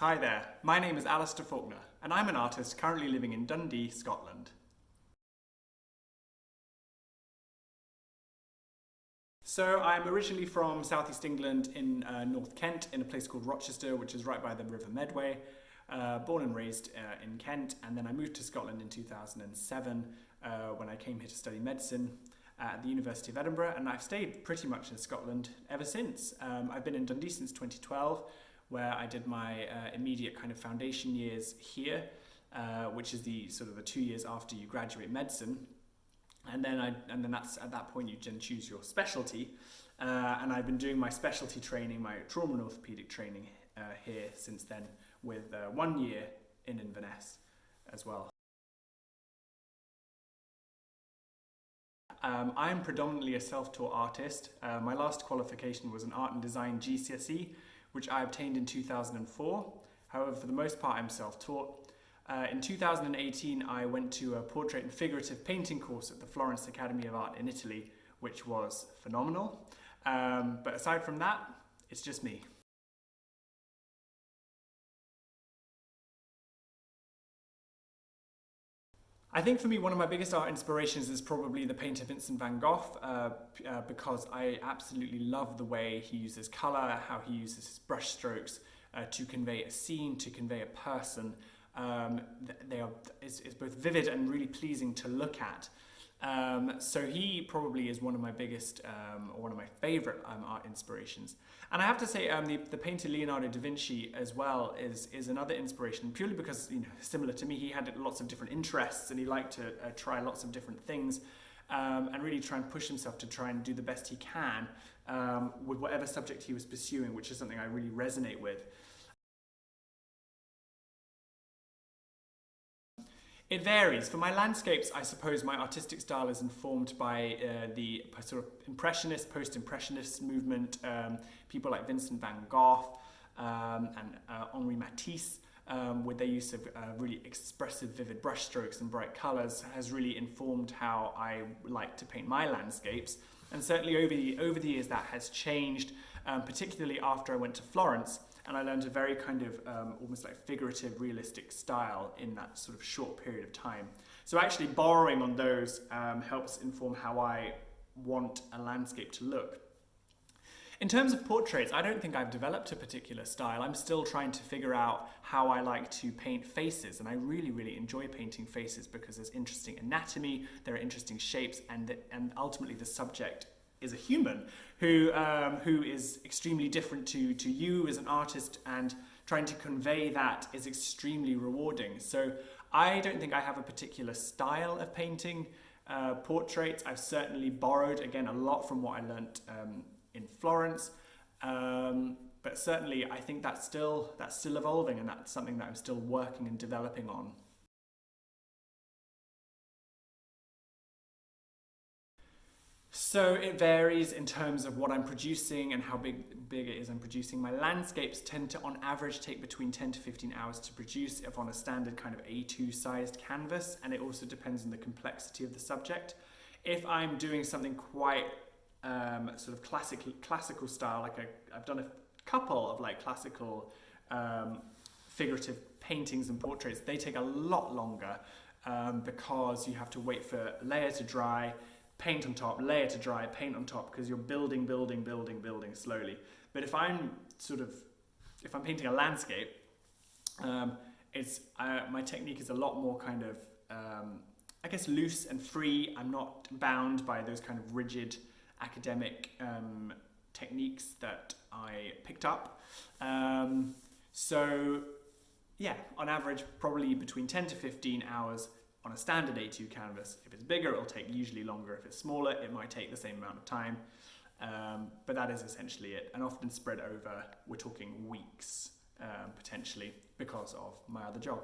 Hi there, my name is Alastair Faulkner and I'm an artist currently living in Dundee, Scotland. So I'm originally from southeast England in North Kent in a place called Rochester, which is right by the River Medway. Born and raised in Kent, and then I moved to Scotland in 2007 when I came here to study medicine at the University of Edinburgh, and I've stayed pretty much in Scotland ever since. I've been in Dundee since 2012, where I did my immediate kind of foundation years here, which is the 2 years after you graduate medicine. And then that's at that point you then choose your specialty, and I've been doing my specialty training, my trauma and orthopedic training here since then, with 1 year in Inverness as well. I'm predominantly a self-taught artist. My last qualification was an art and design GCSE, which I obtained in 2004. However, for the most part, I'm self-taught. In 2018, I went to a portrait and figurative painting course at the Florence Academy of Art in Italy, which was phenomenal. But aside from that, it's just me. I think for me, one of my biggest art inspirations is probably the painter Vincent van Gogh, because I absolutely love the way he uses colour, how he uses his brush strokes to convey a scene, to convey a person. It's both vivid and really pleasing to look at. So he probably is one of my biggest, or one of my favourite art inspirations. And I have to say, the painter Leonardo da Vinci as well is another inspiration, purely because, similar to me, he had lots of different interests and he liked to try lots of different things, and really try and push himself to try and do the best he can with whatever subject he was pursuing, which is something I really resonate with. It varies. For my landscapes, I suppose my artistic style is informed by the sort of impressionist, post-impressionist movement, people like Vincent van Gogh and Henri Matisse, with their use of really expressive, vivid brushstrokes and bright colours, has really informed how I like to paint my landscapes. And certainly over the years that has changed, particularly after I went to Florence, and I learned a very kind of almost like figurative, realistic style in that sort of short period of time. So actually borrowing on those helps inform how I want a landscape to look. In terms of portraits, I don't think I've developed a particular style. I'm still trying to figure out how I like to paint faces, and I really, really enjoy painting faces because there's interesting anatomy, there are interesting shapes, and ultimately the subject is a human who is extremely different to you as an artist, and trying to convey that is extremely rewarding. So I don't think I have a particular style of painting portraits. I've certainly borrowed, again, a lot from what I learnt in Florence, but certainly I think that's still evolving, and that's something that I'm still working and developing on. So it varies in terms of what I'm producing and how big it is I'm producing. My landscapes tend to, on average, take between 10 to 15 hours to produce if on a standard kind of A2 sized canvas, and it also depends on the complexity of the subject. If I'm doing something quite sort of classical style, like I've done a couple of like classical figurative paintings and portraits, they take a lot longer because you have to wait for a layer to dry, paint on top, layer to dry, paint on top, because you're building slowly. But if I'm painting a landscape, my technique is a lot more kind of, I guess, loose and free. I'm not bound by those kind of rigid academic techniques that I picked up. So yeah, on average, probably between 10 to 15 hours on a standard A2 canvas. If it's bigger, it'll take usually longer. If it's smaller, it might take the same amount of time. But that is essentially it, and often spread over, we're talking weeks, potentially, because of my other job.